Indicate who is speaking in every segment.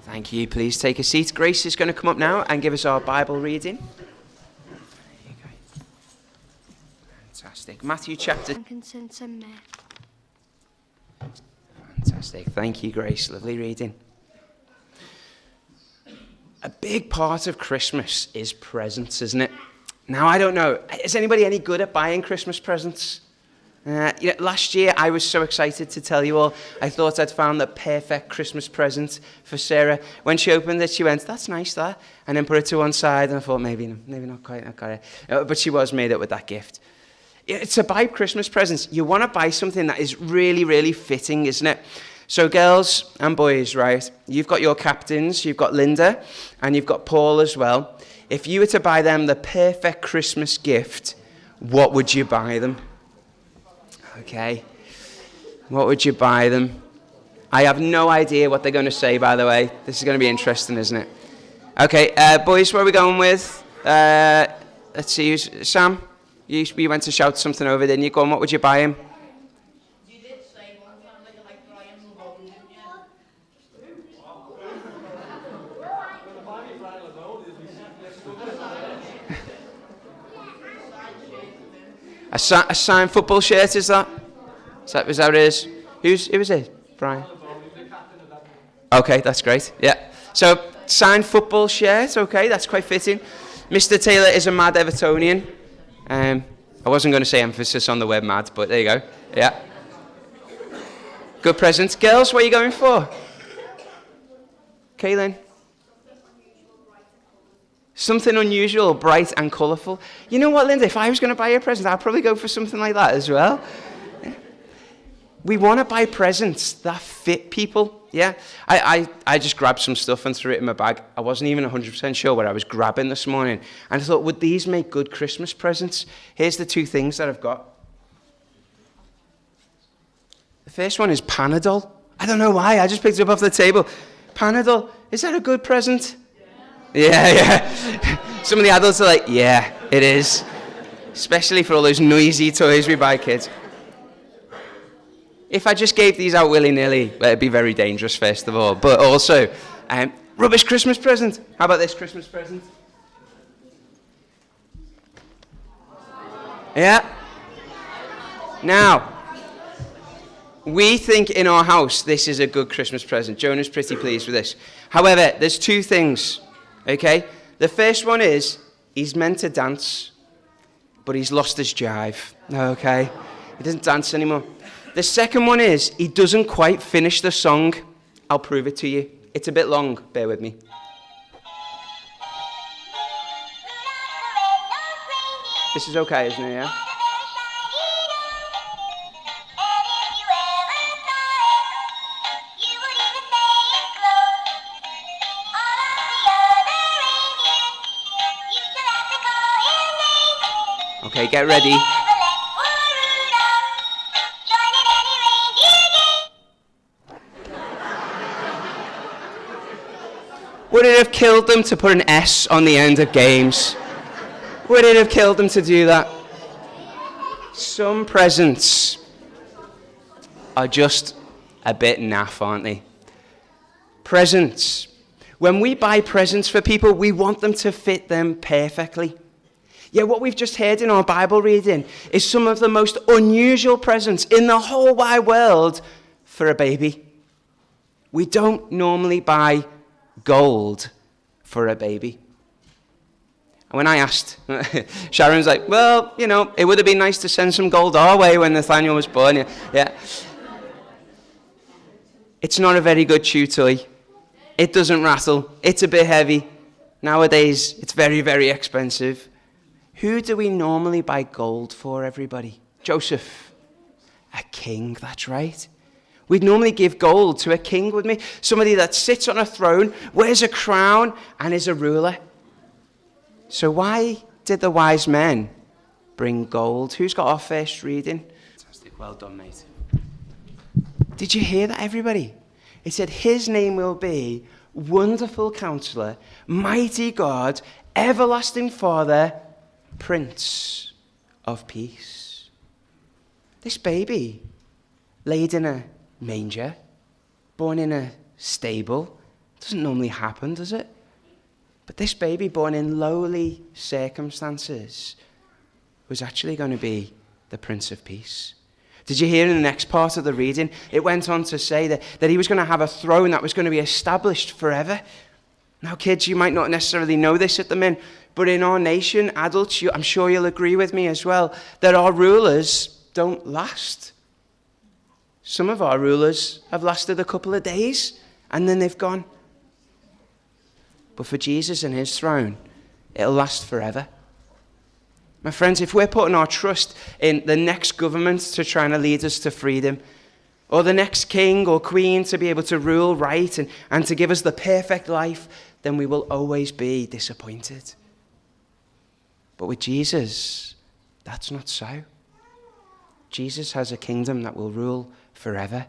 Speaker 1: Thank you. Please take a seat. Grace is going to come up now and give us our Bible reading. There you go. Fantastic. Matthew chapter... Fantastic. Thank you, Grace. Lovely reading. A big part of Christmas is presents, isn't it? Now, I don't know. Is anybody any good at buying Christmas presents? Last year, I was so excited to tell you all. I thought I'd found the perfect Christmas present for Sarah. When she opened it, she went, "That's nice, that." And then put it to one side, and I thought, maybe not quite. But she was made up with that gift. To buy Christmas presents, you want to buy something that is really, really fitting, isn't it? So girls and boys, right, you've got your captains, you've got Linda, and you've got Paul as well. If you were to buy them the perfect Christmas gift, what would you buy them? Okay, what would you buy them? I have no idea what they're going to say, by the way. This is going to be interesting, isn't it? Okay, boys, where are we going with? Let's see, Sam, you went to shout something over, didn't you? Go on, what would you buy him?
Speaker 2: You did say one time that you like Brian Malone, didn't you?
Speaker 1: A signed football shirt, is that? Is that what it is? Who was it? Brian? Okay, that's great. Yeah. So, signed football shirt, okay, that's quite fitting. Mr. Taylor is a mad Evertonian. I wasn't going to say emphasis on the word mad, but there you go. Yeah. Good present. Girls, what are you going for? Keiley? Something unusual, bright and colourful. You know what, Linda? If I was going to buy you a present, I'd probably go for something like that as well. Yeah. We want to buy presents that fit people. Yeah. I just grabbed some stuff and threw it in my bag. I wasn't even 100% sure what I was grabbing this morning. And I thought, would these make good Christmas presents? Here's the two things that I've got. The first one is Panadol. I don't know why. I just picked it up off the table. Panadol. Is that a good present? Yeah. Some of the adults are like, yeah, it is. Especially for all those noisy toys we buy kids. If I just gave these out willy-nilly, well, it'd be very dangerous, first of all. But also, rubbish Christmas present. How about this Christmas present? Yeah. Now, we think in our house this is a good Christmas present. Jonah's pretty pleased with this. However, there's two things. Okay, the first one is he's meant to dance, but he's lost his jive. Okay, he doesn't dance anymore. The second one is he doesn't quite finish the song. I'll prove it to you. It's a bit long, bear with me. This is okay, isn't it, yeah? Okay, get ready. Would it have killed them to put an S on the end of games? Would it have killed them to do that? Some presents are just a bit naff, aren't they? Presents. When we buy presents for people, we want them to fit them perfectly. Yeah, what we've just heard in our Bible reading is some of the most unusual presents in the whole wide world for a baby. We don't normally buy gold for a baby. And when I asked, Sharon's like, well, you know, it would have been nice to send some gold our way when Nathaniel was born. Yeah. It's not a very good chew toy. It doesn't rattle. It's a bit heavy. Nowadays, it's very, very expensive. Who do we normally buy gold for, everybody? Joseph. A king, that's right. We'd normally give gold to a king, wouldn't we? Somebody that sits on a throne, wears a crown, and is a ruler. So why did the wise men bring gold? Who's got our first reading? Fantastic. Well done, mate. Did you hear that, everybody? It said, his name will be Wonderful Counselor, Mighty God, Everlasting Father, Prince of Peace. This baby, laid in a manger, born in a stable, Doesn't normally happen, does it? But this baby born in lowly circumstances was actually going to be the Prince of Peace. Did you hear in the next part of the reading? It went on to say that he was going to have a throne that was going to be established forever. Now, kids, you might not necessarily know this at the minute, but in our nation, adults, I'm sure you'll agree with me as well, that our rulers don't last. Some of our rulers have lasted a couple of days, and then they've gone. But for Jesus and his throne, it'll last forever. My friends, if we're putting our trust in the next government to try and lead us to freedom, or the next king or queen to be able to rule right and to give us the perfect life, then we will always be disappointed. But with Jesus, that's not so. Jesus has a kingdom that will rule forever.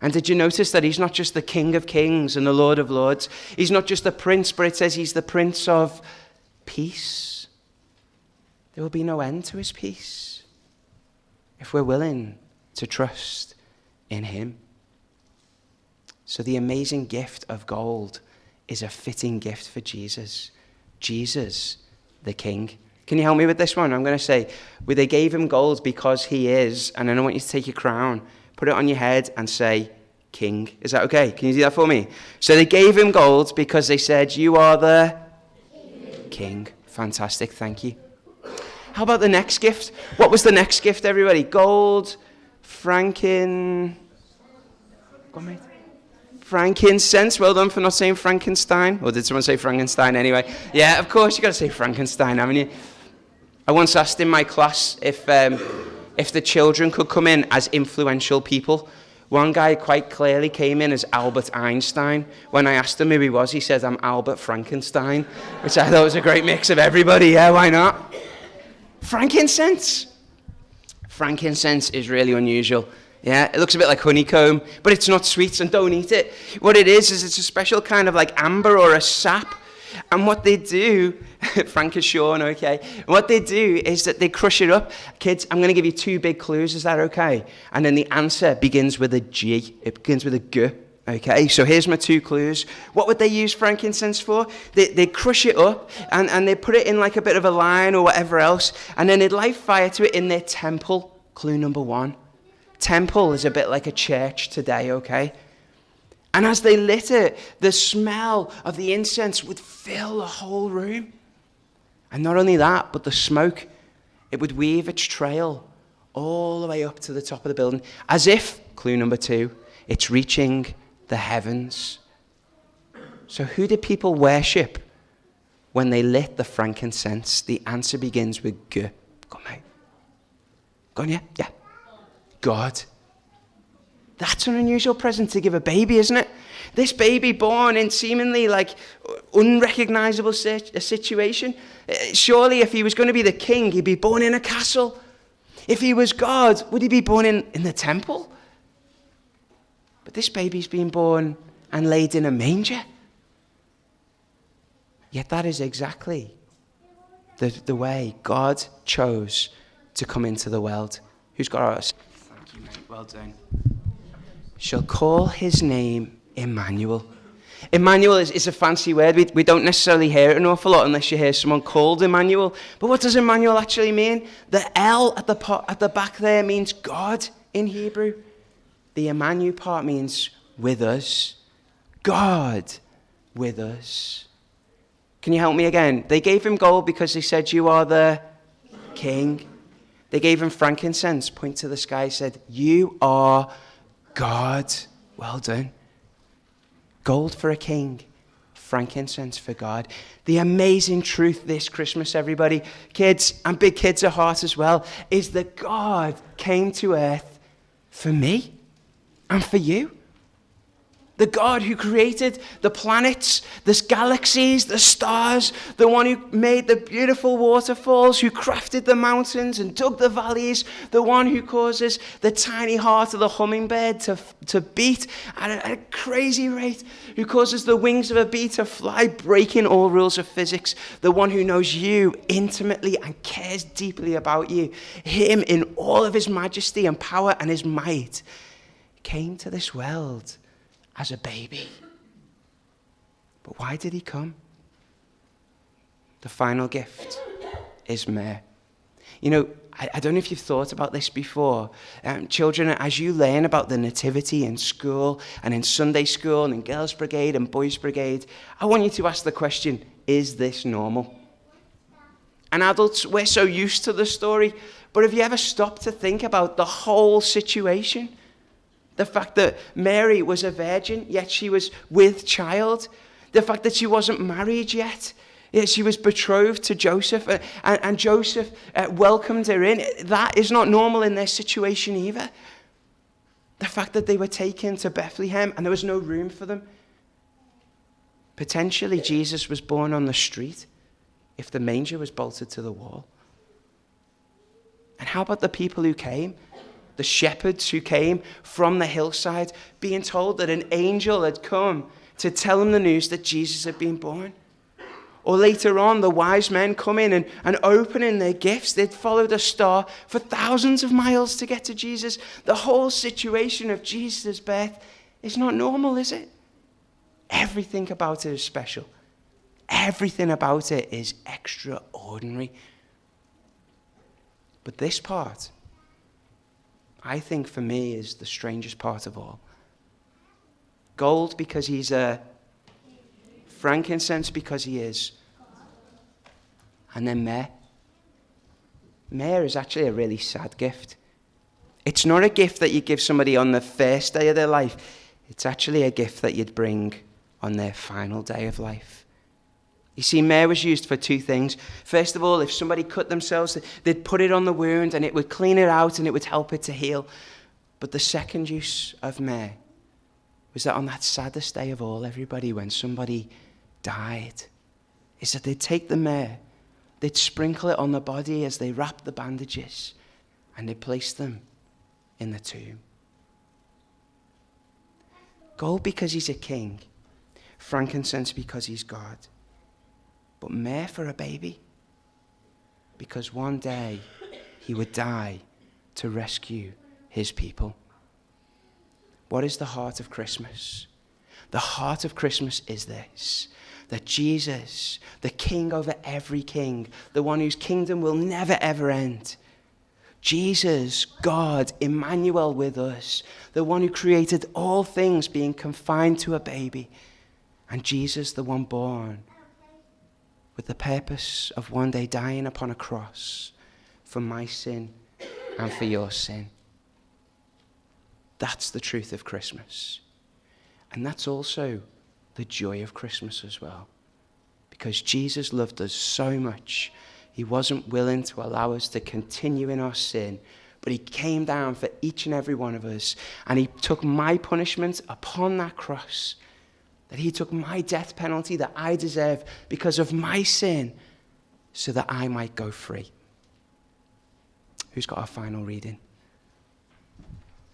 Speaker 1: And did you notice that he's not just the King of Kings and the Lord of Lords? He's not just the Prince, but it says he's the Prince of Peace. There will be no end to his peace if we're willing to trust in him. So the amazing gift of gold is a fitting gift for Jesus. Jesus, the King. Can you help me with this one? I'm going to say, well, they gave him gold because he is, and then I want you to take your crown, put it on your head and say, King. Is that okay? Can you do that for me? So they gave him gold because they said, you are the King. Fantastic, thank you. How about the next gift? What was the next gift, everybody? Gold, frankincense. Well done for not saying Frankenstein. Or did someone say Frankenstein anyway? Yeah, of course, you've got to say Frankenstein, haven't you? I once asked in my class if the children could come in as influential people. One guy quite clearly came in as Albert Einstein. When I asked him who he was, he said, I'm Albert Frankenstein, which I thought was a great mix of everybody. Yeah, why not? Frankincense. Frankincense is really unusual. Yeah, it looks a bit like honeycomb, but it's not sweet, and don't eat it. What it is it's a special kind of like amber or a sap. And what they do, Frank is Sean, okay. What they do is that they crush it up. Kids, I'm going to give you 2 big clues. Is that okay? And then the answer begins with a G. It begins with a G. Okay, so here's my 2 clues. What would they use frankincense for? They crush it up and they put it in like a bit of a line or whatever else, and then they'd light fire to it in their temple. Clue number 1. Temple is a bit like a church today, okay? And as they lit it, the smell of the incense would fill the whole room. And not only that, but the smoke, it would weave its trail all the way up to the top of the building, as if, clue number 2, it's reaching the heavens. So who did people worship when they lit the frankincense? The answer begins with G. Go on, mate. Go on, yeah? Yeah. God. That's an unusual present to give a baby, isn't it? This baby born in seemingly like unrecognizable situation. Surely if he was going to be the king, he'd be born in a castle. If he was God, would he be born in the temple? But this baby's been born and laid in a manger. Yet that is exactly the way God chose to come into the world. Who's got ours? Thank you, mate. Well done. Shall call his name Emmanuel. Emmanuel is a fancy word. We don't necessarily hear it an awful lot unless you hear someone called Emmanuel. But what does Emmanuel actually mean? The L at the back there means God in Hebrew. The Emmanuel part means with us. God with us. Can you help me again? They gave him gold because they said, you are the king. They gave him frankincense, point to the sky, said, you are God. Well done. Gold for a king, frankincense for God. The amazing truth this Christmas, everybody, kids and big kids at heart as well, is that God came to earth for me and for you. The God who created the planets, the galaxies, the stars, the one who made the beautiful waterfalls, who crafted the mountains and dug the valleys, the one who causes the tiny heart of the hummingbird to beat at a crazy rate, who causes the wings of a bee to fly, breaking all rules of physics, the one who knows you intimately and cares deeply about you, him in all of his majesty and power and his might, came to this world as a baby. But why did he come? The final gift is myrrh. You know, I don't know if you've thought about this before. Children, as you learn about the nativity in school and in Sunday school and in Girls' Brigade and Boys' Brigade, I want you to ask the question, is this normal? And adults, we're so used to the story, but have you ever stopped to think about the whole situation? The fact that Mary was a virgin, yet she was with child. The fact that she wasn't married yet. She was betrothed to Joseph, and Joseph welcomed her in. That is not normal in their situation either. The fact that they were taken to Bethlehem and there was no room for them. Potentially, Jesus was born on the street if the manger was bolted to the wall. And how about the people who came? The shepherds who came from the hillside, being told that an angel had come to tell them the news that Jesus had been born. Or later on, the wise men come in and opening their gifts. They'd followed a star for thousands of miles to get to Jesus. The whole situation of Jesus' birth is not normal, is it? Everything about it is special. Everything about it is extraordinary. But this part, I think for me, is the strangest part of all. Gold because he's a frankincense because he is. And then myrrh. Myrrh is actually a really sad gift. It's not a gift that you give somebody on the first day of their life. It's actually a gift that you'd bring on their final day of life. You see, myrrh was used for two things. First of all, if somebody cut themselves, they'd put it on the wound and it would clean it out and it would help it to heal. But the second use of myrrh was that on that saddest day of all, everybody, when somebody died, is that they'd take the myrrh, they'd sprinkle it on the body as they wrapped the bandages, and they'd place them in the tomb. Gold because he's a king, frankincense because he's God, but myrrh for a baby because one day he would die to rescue his people. What is the heart of Christmas? The heart of Christmas is this, that Jesus, the king over every king, the one whose kingdom will never ever end, Jesus, God, Emmanuel with us, the one who created all things being confined to a baby, and Jesus, the one born with the purpose of one day dying upon a cross for my sin and for your sin. That's the truth of Christmas. And that's also the joy of Christmas as well. Because Jesus loved us so much, he wasn't willing to allow us to continue in our sin, but he came down for each and every one of us, and he took my punishment upon that cross, that he took my death penalty that I deserve because of my sin, so that I might go free. Who's got our final reading?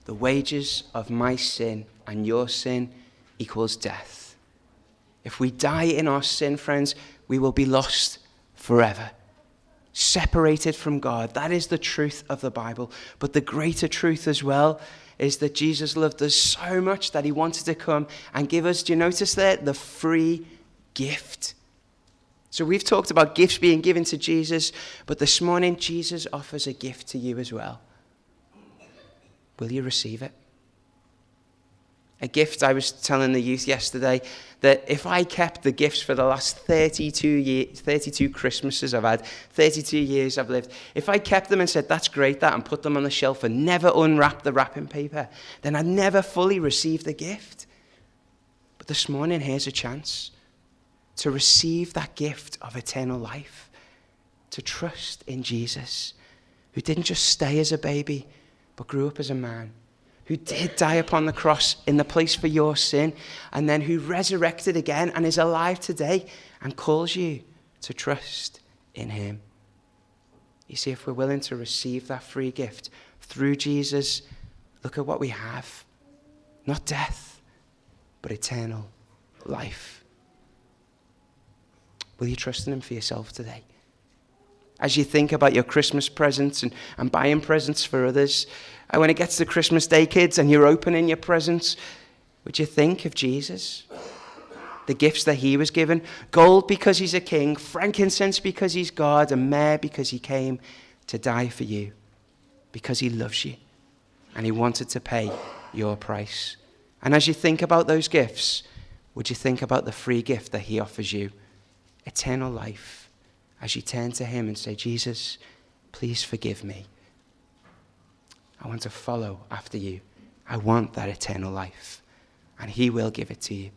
Speaker 1: The wages of my sin and your sin equals death. If we die in our sin, friends, we will be lost forever. Separated from God. That is the truth of the Bible. But the greater truth as well is that Jesus loved us so much that he wanted to come and give us, do you notice there, the free gift. So we've talked about gifts being given to Jesus, but this morning Jesus offers a gift to you as well. Will you receive it? A gift, I was telling the youth yesterday, that if I kept the gifts for the last 32 Christmases I've had, 32 years I've lived, if I kept them and said, that's great, that, and put them on the shelf and never unwrapped the wrapping paper, then I'd never fully receive the gift. But this morning, here's a chance to receive that gift of eternal life, to trust in Jesus, who didn't just stay as a baby, but grew up as a man, who did die upon the cross in the place for your sin, and then who resurrected again and is alive today and calls you to trust in him. You see, if we're willing to receive that free gift through Jesus, look at what we have. Not death, but eternal life. Will you trust in him for yourself today? As you think about your Christmas presents and buying presents for others, and when it gets to Christmas Day, kids, and you're opening your presents, would you think of Jesus? the gifts that he was given. Gold because he's a king, frankincense because he's God, and myrrh because he came to die for you, because he loves you and he wanted to pay your price. And as you think about those gifts, would you think about the free gift that he offers you? Eternal life. As you turn to him and say, Jesus, please forgive me. I want to follow after you. I want that eternal life. And he will give it to you.